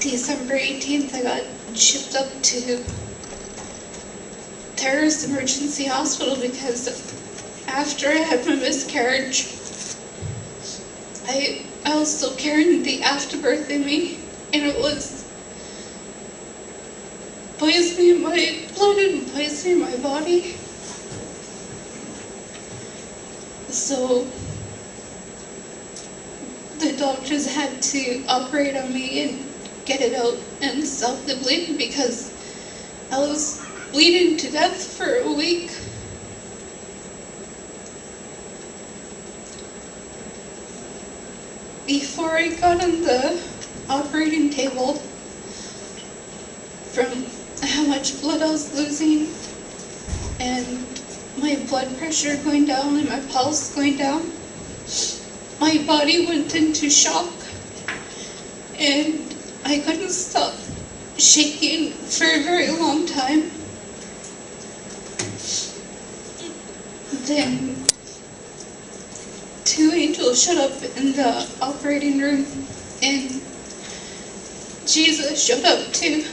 December 18th, I got shipped up to Terrace Emergency Hospital because after I had my miscarriage, I was still carrying the afterbirth in me, and it was poisoning my blood and poisoning my body. So the doctors had to operate on me and get it out and stop the bleeding because I was bleeding to death for a week. Before I got on the operating table, from how much blood I was losing and my blood pressure going down and my pulse going down, my body went into shock and I couldn't stop shaking for a very long time. Then two angels showed up in the operating room and Jesus showed up too.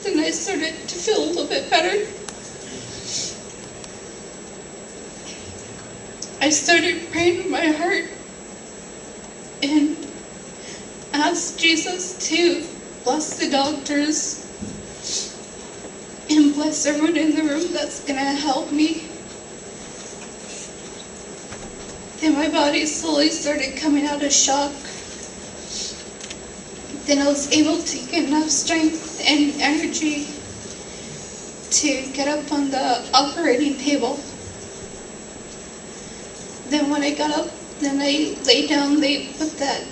Then I started to feel a little bit better. I started praying in my heart and asked Jesus to bless the doctors and bless everyone in the room that's gonna help me. Then my body slowly started coming out of shock. Then I was able to get enough strength and energy to get up on the operating table. Then when I got up, then I lay down, they put that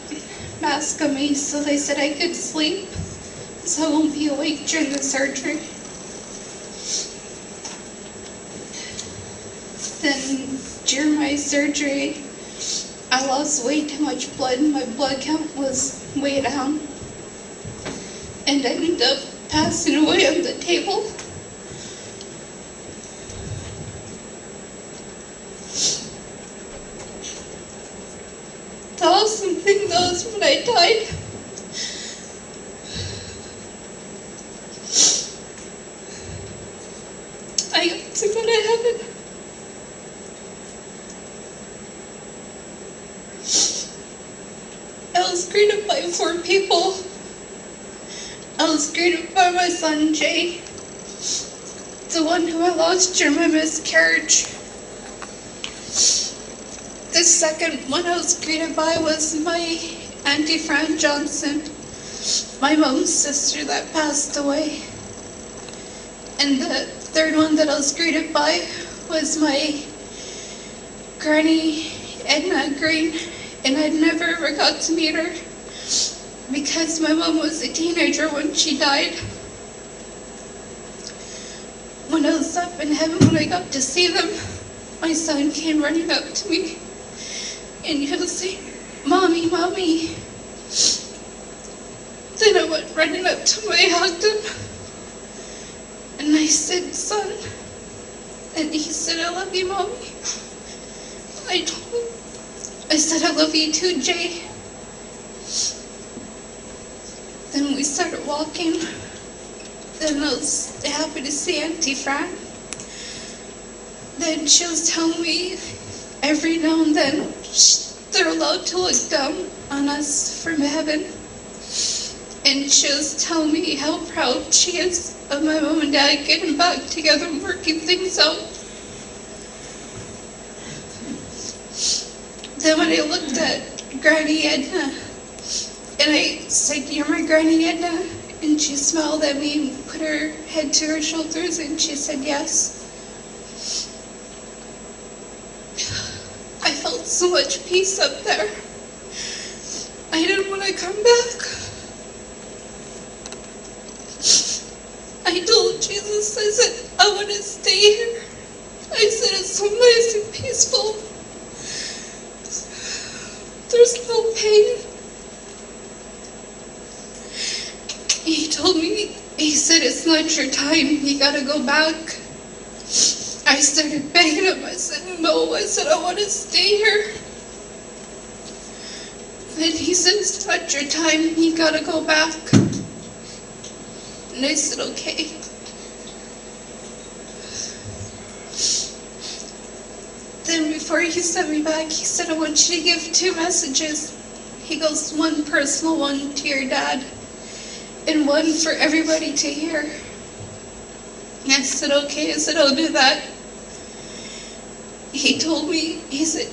mask on me so they said I could sleep so I won't be awake during the surgery. Then during my surgery, I lost way too much blood. My blood count was way down. And I ended up passing away on the table. The awesome thing though is when I died, I got to go to heaven. I was greeted by 4 people. I was greeted by my son Jay, the one who I lost during my miscarriage. The second one I was greeted by was my Auntie Fran Johnson, my mom's sister that passed away. And the third one that I was greeted by was my Granny Edna Green, and I never ever got to meet her because my mom was a teenager when she died. When I was up in heaven, when I got to see them, my son came running up to me and he was saying, "Mommy, Mommy." Then I went running up to him, I hugged him, and I said, "Son." And he said, "I love you, Mommy." I told him, I said, "I love you too, Jay." Then we started walking. Then I was happy to see Auntie Fran. Then she was telling me every now and then they're allowed to look down on us from heaven. And she was telling me how proud she is of my mom and dad getting back together and working things out. Then when I looked at Granny Edna, and I said, "You're my Granny Edna?" And she smiled at me and put her head to her shoulders and she said yes. I felt so much peace up there. I didn't want to come back. I told Jesus, I said, "I want to stay here." I said, "It's so nice and peaceful. There's no pain." He told me, he said, "It's not your time, you gotta go back." I started begging him, I said, "No," I said, "I want to stay here." Then he said, "It's not your time, you gotta go back." And I said, okay. Then before he sent me back, he said, I want you to give 2 messages. He goes, 1 personal one to your dad, and 1 for everybody to hear. And I said, okay. I said, I'll do that. He told me, he said,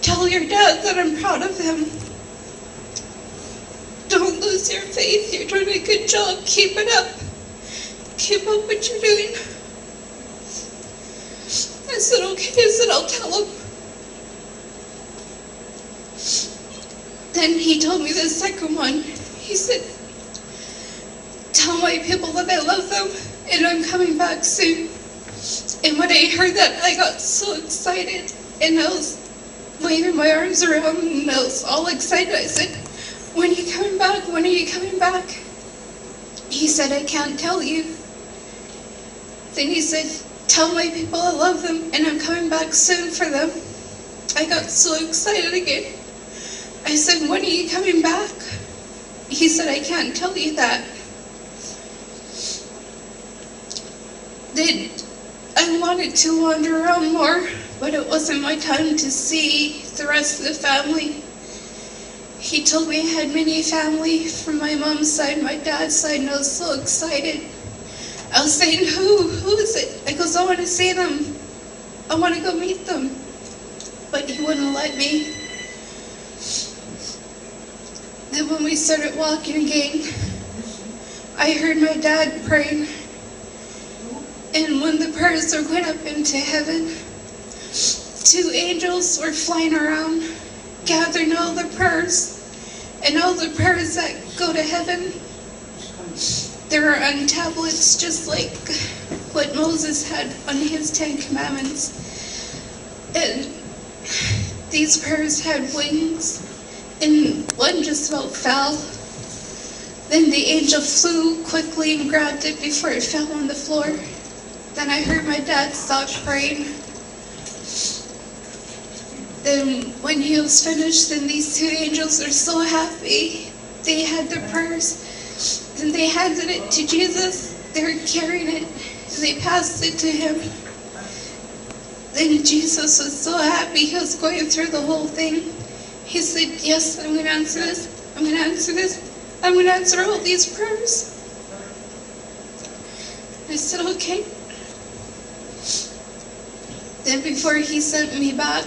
tell your dad that I'm proud of him. Don't lose your faith. You're doing a good job. Keep it up. Keep up what you're doing. I said, okay. I said, I'll tell him. Then he told me the second one. He said, tell my people that I love them and I'm coming back soon. And when I heard that, I got so excited, and I was waving my arms around, and I was all excited. I said, when are you coming back? When are you coming back? He said, I can't tell you. Then he said, tell my people I love them, and I'm coming back soon for them. I got so excited again. I said, when are you coming back? He said, I can't tell you that. Then I wanted to wander around more, but it wasn't my time to see the rest of the family. He told me I had many family from my mom's side, my dad's side, and I was so excited. I was saying, who is it? I goes, I want to see them. I want to go meet them. But he wouldn't let me. Then when we started walking again, I heard my dad praying. And when the prayers were going up into heaven, 2 angels were flying around, gathering all the prayers. And all the prayers that go to heaven, there are on tablets just like what Moses had on his 10 Commandments. And these prayers had wings, and one just about fell. Then the angel flew quickly and grabbed it before it fell on the floor. Then I heard my dad stop praying. Then when he was finished, then these 2 angels were so happy. They had their prayers. Then they handed it to Jesus. They were carrying it, and they passed it to him. Then Jesus was so happy. He was going through the whole thing. He said, yes, I'm going to answer this. I'm going to answer this. I'm going to answer all these prayers. I said, okay. Then before he sent me back,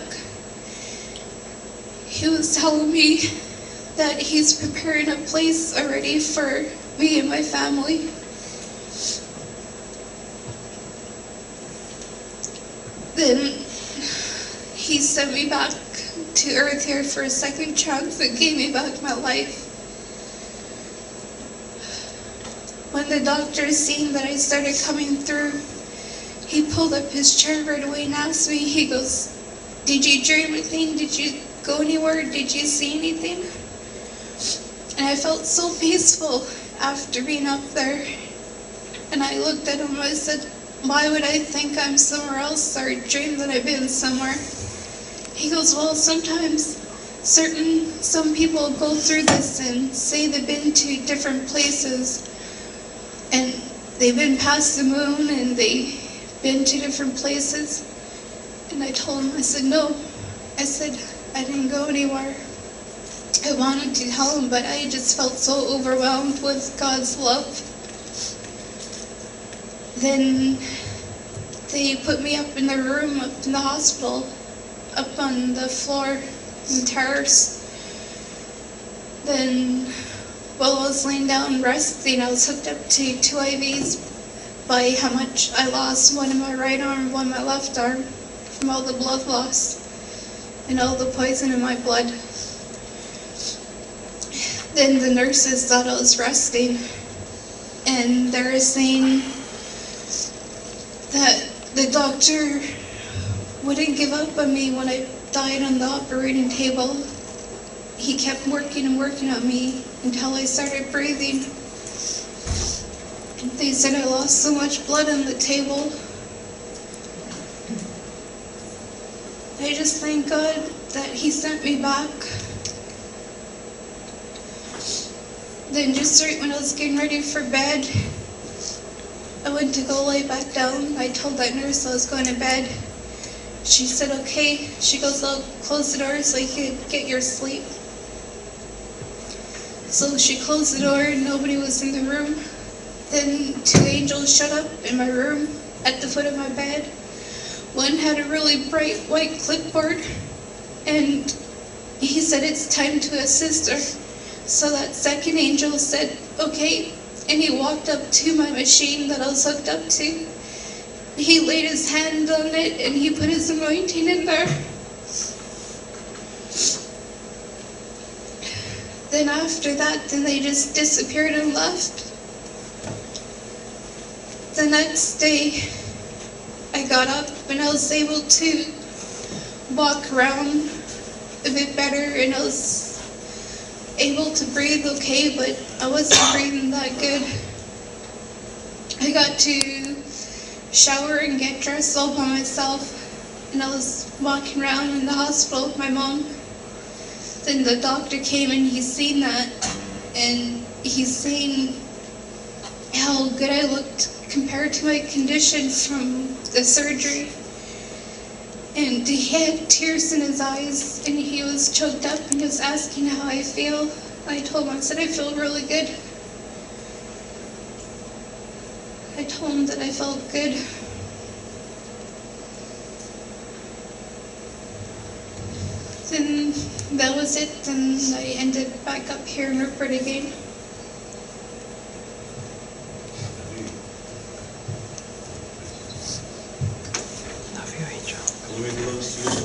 he was telling me that he's preparing a place already for me and my family. Then he sent me back to earth here for a second chance and gave me back my life. When the doctor seen that I started coming through, he pulled up his chair right away and asked me, he goes, did you dream anything? Did you go anywhere? Did you see anything? And I felt so peaceful after being up there. And I looked at him and I said, why would I think I'm somewhere else or dream that I've been somewhere? He goes, well, sometimes some people go through this and say they've been to different places and they've been past the moon and they've been to different places. And I told him, I said, no. I said, I didn't go anywhere. I wanted to tell him, but I just felt so overwhelmed with God's love. Then they put me up in the room, up in the hospital, up on the floor in terrace. Then while I was laying down resting, I was hooked up to 2 IVs by how much I lost, one in my right arm, one in my left arm, from all the blood loss and all the poison in my blood. Then the nurses thought I was resting, and they were saying that the doctor wouldn't give up on me when I died on the operating table. He kept working and working on me until I started breathing. They said I lost so much blood on the table. I just thank God that He sent me back. Then just right when I was getting ready for bed, I went to go lay back down. I told that nurse I was going to bed. She said, okay. She goes, I'll close the door so you can get your sleep. So she closed the door and nobody was in the room. Then 2 angels showed up in my room at the foot of my bed. One had a really bright white clipboard and he said, it's time to assist her. So that second angel said, okay. And he walked up to my machine that I was hooked up to. He laid his hand on it and he put his anointing in there. Then after that, then they just disappeared and left. The next day, I got up and I was able to walk around a bit better and I was able to breathe okay, but I wasn't breathing that good. I got to shower and get dressed all by myself, and I was walking around in the hospital with my mom. Then the doctor came and he's seen that, and he's saying how good I looked compared to my condition from the surgery. And he had tears in his eyes, and he was choked up and he was asking how I feel. I told him, I said, I feel really good. I told him that I felt good. Then that was it, and I ended back up here in Rupert again. Love you, Angel. Let me close to you.